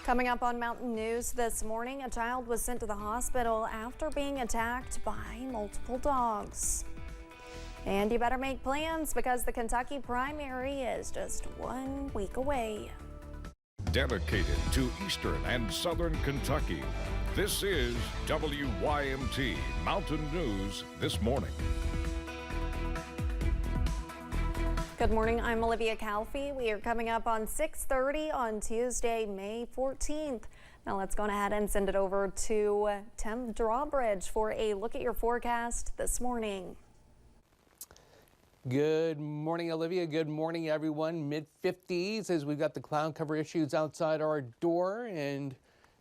Coming up on Mountain News this morning, a child was sent to the hospital after being attacked by multiple dogs. And you better make plans because the Kentucky primary is just 1 week away. Dedicated to Eastern and Southern Kentucky, this is WYMT Mountain News This Morning. Good morning, I'm Olivia Calfee. We are coming up on 6:30 on Tuesday, May 14th. Now let's go ahead and send it over to Tim Drawbridge for a look at your forecast this morning. Good morning, Olivia. Good morning, everyone. Mid-50s as we've got the cloud cover issues outside our door, and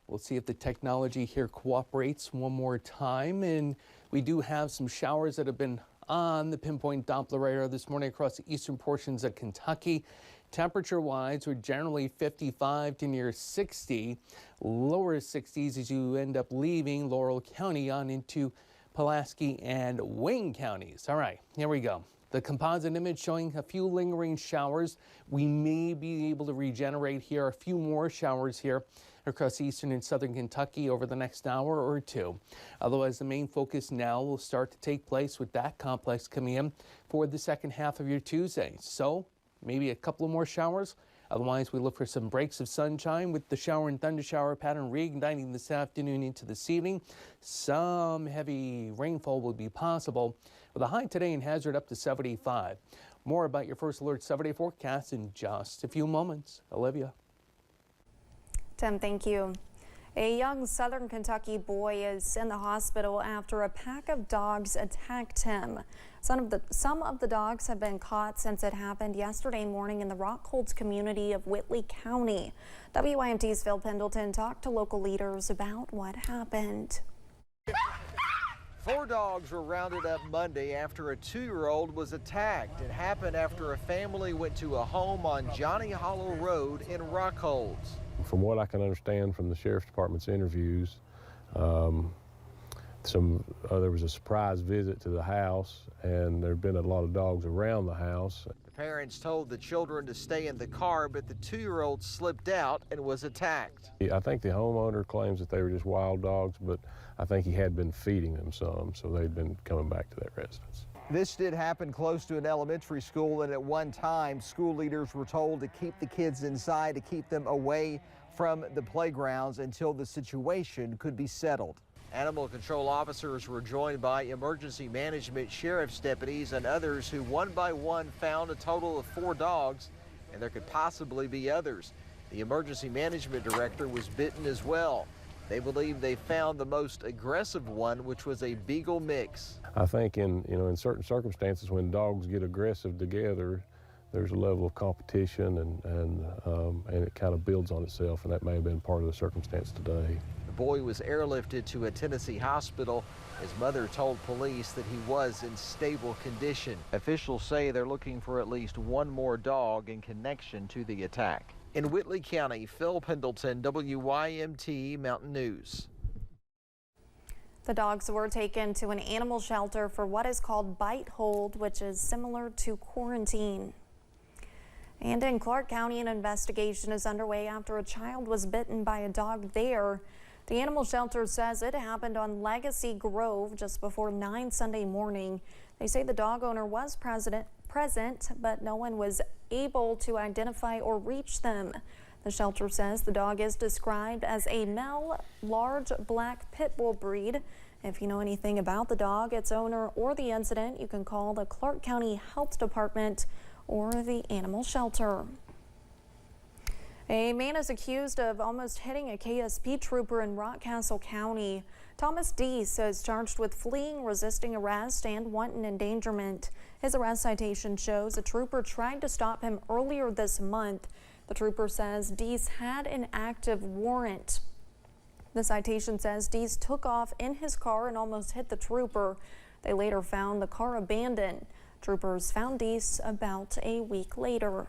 we'll see if the technology here cooperates one more time. And we do have some showers that have been on the pinpoint Doppler radar this morning across the eastern portions of Kentucky. Temperature-wise, we're generally 55 to near 60, lower 60s as you end up leaving Laurel County on into Pulaski and Wayne counties. All right, here we go. The composite image showing a few lingering showers. We may be able to regenerate here, a few more showers here across eastern and southern Kentucky over the next hour or two. Otherwise, the main focus now will start to take place with that complex coming in for the second half of your Tuesday. So maybe a couple of more showers. Otherwise, we look for some breaks of sunshine with the shower and thunder shower pattern reigniting this afternoon into this evening. Some heavy rainfall will be possible with a high today and hazard up to 75. More about your first alert 7-day forecast in just a few moments. Olivia. Tim, thank you. A young southern Kentucky boy is in the hospital after a pack of dogs attacked him. Some of the dogs have been caught since it happened yesterday morning in the Rockholds community of Whitley County. WYMT's Phil Pendleton talked to local leaders about what happened. 4 dogs were rounded up Monday after a 2-year-old was attacked. It happened after a family went to a home on Johnny Hollow Road in Rockholds. From what I can understand from the Sheriff's Department's interviews, there was a surprise visit to the house, and there had been a lot of dogs around the house. The parents told the children to stay in the car, but the 2-year-old slipped out and was attacked. I think the homeowner claims that they were just wild dogs, but I think he had been feeding them some, so they'd been coming back to that residence. This did happen close to an elementary school, and at one time, school leaders were told to keep the kids inside, to keep them away from the playgrounds until the situation could be settled. Animal control officers were joined by emergency management, sheriff's deputies, and others who one by one found a total of 4 dogs, and there could possibly be others. The emergency management director was bitten as well. They believe they found the most aggressive one, which was a beagle mix. I think in certain circumstances when dogs get aggressive together, there's a level of competition and it kind of builds on itself, and that may have been part of the circumstance today. The boy was airlifted to a Tennessee hospital. His mother told police that he was in stable condition. Officials say they're looking for at least 1 more dog in connection to the attack. In Whitley County, Phil Pendleton, WYMT Mountain News. The dogs were taken to an animal shelter for what is called bite hold, which is similar to quarantine. And in Clark County, an investigation is underway after a child was bitten by a dog there. The animal shelter says it happened on Legacy Grove just before 9 Sunday morning. They say the dog owner was present, but no one was able to identify or reach them. The shelter says the dog is described as a male large black pit bull breed. If you know anything about the dog, its owner, or the incident, you can call the Clark County Health Department or the animal shelter. A man is accused of almost hitting a KSP trooper in Rockcastle County. Thomas Deese is charged with fleeing, resisting arrest, and wanton endangerment. His arrest citation shows a trooper tried to stop him earlier this month. The trooper says Deese had an active warrant. The citation says Deese took off in his car and almost hit the trooper. They later found the car abandoned. Troopers found Deese about a week later.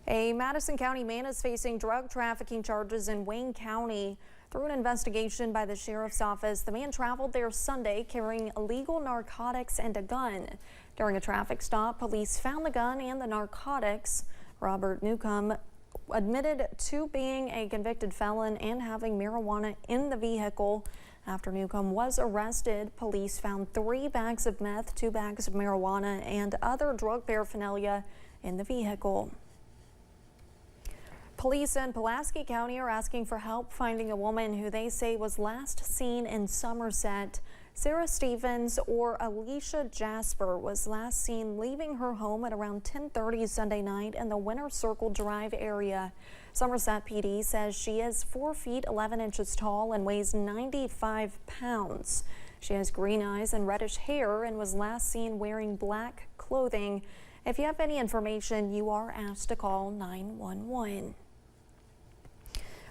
A Madison County man is facing drug trafficking charges in Wayne County. Through an investigation by the sheriff's office, the man traveled there Sunday carrying illegal narcotics and a gun. During a traffic stop, police found the gun and the narcotics. Robert Newcomb admitted to being a convicted felon and having marijuana in the vehicle. After Newcomb was arrested, police found 3 bags of meth, 2 bags of marijuana, and other drug paraphernalia in the vehicle. Police in Pulaski County are asking for help finding a woman who they say was last seen in Somerset. Sarah Stevens, or Alicia Jasper, was last seen leaving her home at around 10:30 Sunday night in the Winter Circle Drive area. Somerset PD says she is 4 feet 11 inches tall and weighs 95 pounds. She has green eyes and reddish hair and was last seen wearing black clothing. If you have any information, you are asked to call 911.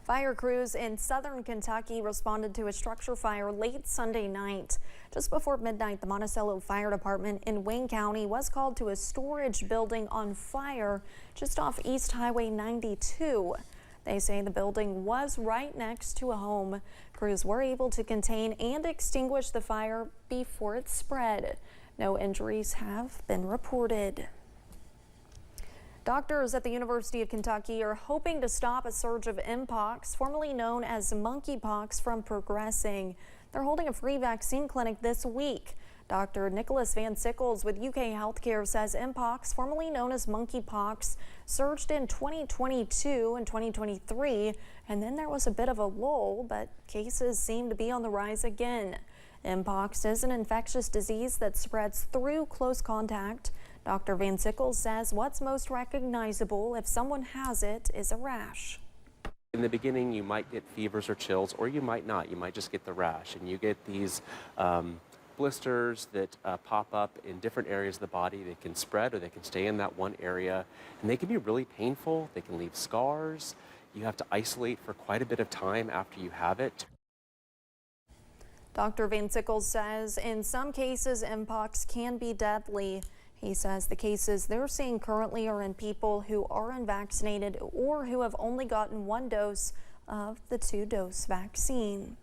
Fire crews in southern Kentucky responded to a structure fire late Sunday night. Just before midnight, the Monticello Fire Department in Wayne County was called to a storage building on fire just off East Highway 92. They say the building was right next to a home. Crews were able to contain and extinguish the fire before it spread. No injuries have been reported. Doctors at the University of Kentucky are hoping to stop a surge of Mpox, formerly known as monkeypox, from progressing. They're holding a free vaccine clinic this week. Dr. Nicholas Van Sickles with UK Healthcare says Mpox, formerly known as monkeypox, surged in 2022 and 2023, and then there was a bit of a lull, but cases seem to be on the rise again. Mpox is an infectious disease that spreads through close contact. Dr. Van Sickles says what's most recognizable if someone has it is a rash. In the beginning, you might get fevers or chills, or you might not. You might just get the rash, and you get these blisters that pop up in different areas of the body. They can spread or they can stay in that one area, and they can be really painful. They can leave scars. You have to isolate for quite a bit of time after you have it. Dr. Van Sickles says in some cases, Mpox can be deadly. He says the cases they're seeing currently are in people who are unvaccinated or who have only gotten 1 dose of the 2-dose vaccine.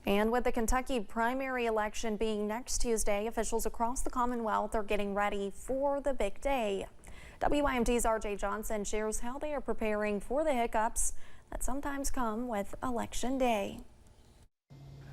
And with the Kentucky primary election being next Tuesday, officials across the Commonwealth are getting ready for the big day. WYMT's RJ Johnson shares how they are preparing for the hiccups that sometimes come with Election Day.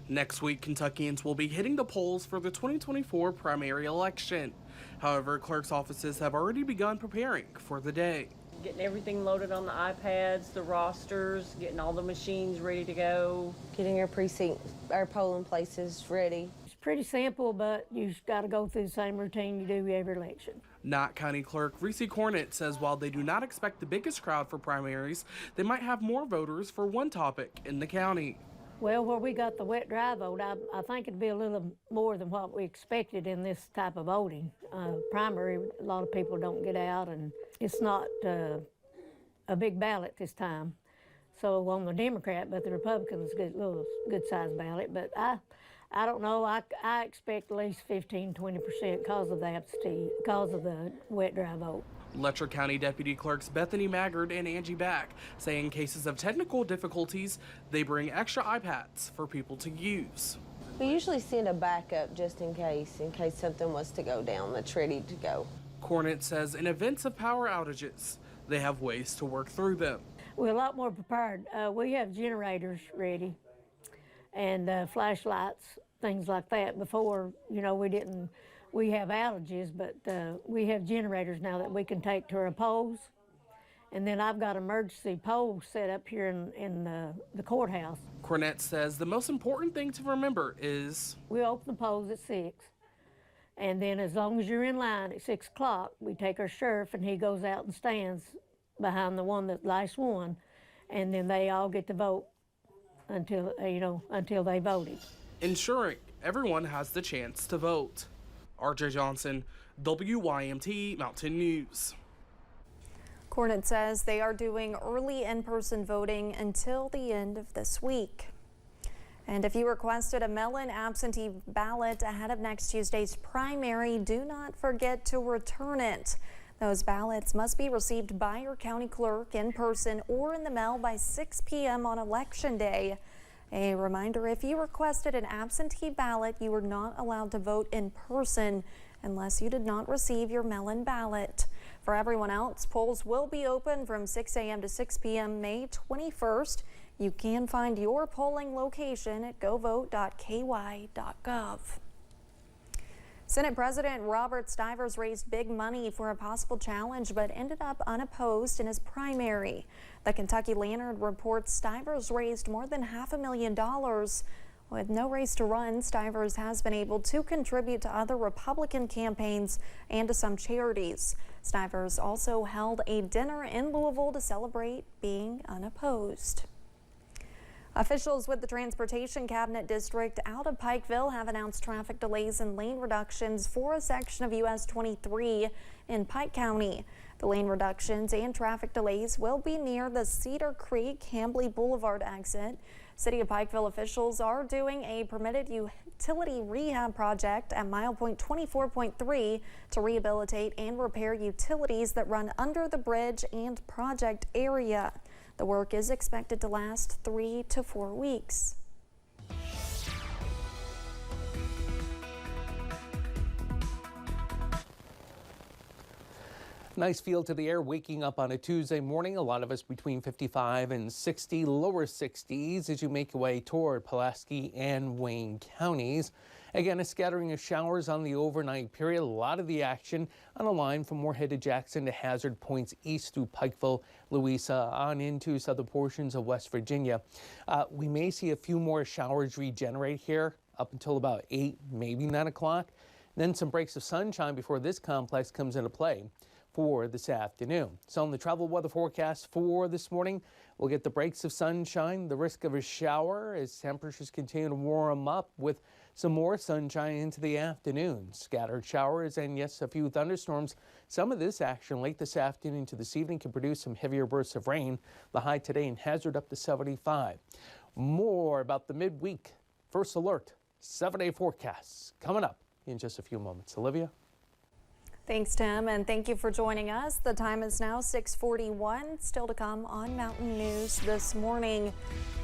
Next week, Kentuckians will be hitting the polls for the 2024 primary election. However, clerks' offices have already begun preparing for the day. Getting everything loaded on the iPads, the rosters, getting all the machines ready to go. Getting our precinct, our polling places ready. It's pretty simple, but you've got to go through the same routine you do every election. Knott County Clerk Reese Cornett says while they do not expect the biggest crowd for primaries, they might have more voters for one topic in the county. Well, where we got the wet dry vote, I think it'd be a little more than what we expected in this type of voting. Primary, a lot of people don't get out, and it's not a big ballot this time. So on the Democrat, but the Republicans get a little good-sized ballot. But I don't know. I expect at least 15-20% because of the absentee, because of the wet dry vote. Letcher County Deputy Clerks Bethany Maggard and Angie Back say in cases of technical difficulties, they bring extra iPads for people to use. We usually send a backup just in case something was to go down that's ready to go. Cornett says in events of power outages, they have ways to work through them. We're a lot more prepared. We have generators ready and flashlights, things like that. Before, you know, we have outages, but we have generators now that we can take to our poles. And then I've got emergency poles set up here in the courthouse. Cornett says the most important thing to remember is we open the polls at 6. And then as long as you're in line at 6 o'clock, we take our sheriff and he goes out and stands behind the one that last one. And then they all get to vote until they voted. Ensuring everyone has the chance to vote. RJ Johnson, WYMT Mountain News. Cornett says they are doing early in-person voting until the end of this week. And if you requested a mail-in absentee ballot ahead of next Tuesday's primary, do not forget to return it. Those ballots must be received by your county clerk in person or in the mail by 6 p.m. on Election Day. A reminder, if you requested an absentee ballot, you were not allowed to vote in person unless you did not receive your mail-in ballot. For everyone else, polls will be open from 6 a.m. to 6 p.m. May 21st. You can find your polling location at govote.ky.gov. Senate President Robert Stivers raised big money for a possible challenge but ended up unopposed in his primary. The Kentucky Lantern reports Stivers raised more than $500,000. With no race to run, Stivers has been able to contribute to other Republican campaigns and to some charities. Stivers also held a dinner in Louisville to celebrate being unopposed. Officials with the Transportation Cabinet District out of Pikeville have announced traffic delays and lane reductions for a section of US 23 in Pike County. The lane reductions and traffic delays will be near the Cedar Creek Hambly Boulevard exit. City of Pikeville officials are doing a permitted utility rehab project at milepoint 24.3 to rehabilitate and repair utilities that run under the bridge and project area. The work is expected to last 3 to 4 weeks. Nice feel to the air waking up on a Tuesday morning. A lot of us between 55 and 60, lower 60s as you make your way toward Pulaski and Wayne counties. Again, a scattering of showers on the overnight period. A lot of the action on a line from Moorhead to Jackson to Hazard Points east through Pikeville, Louisa, on into southern portions of West Virginia. We may see a few more showers regenerate here up until about 8, maybe 9 o'clock. Then some breaks of sunshine before this complex comes into play for this afternoon. So in the travel weather forecast for this morning, we'll get the breaks of sunshine, the risk of a shower as temperatures continue to warm up with some more sunshine into the afternoon. Scattered showers and yes, a few thunderstorms. Some of this action late this afternoon to this evening can produce some heavier bursts of rain. The high today in Hazard up to 75. More about the midweek first alert 7-day forecasts coming up in just a few moments. Olivia? Thanks, Tim, and thank you for joining us. The time is now 6:41. Still to come on Mountain News this morning.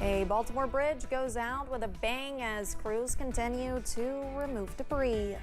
A Baltimore bridge goes out with a bang as crews continue to remove debris.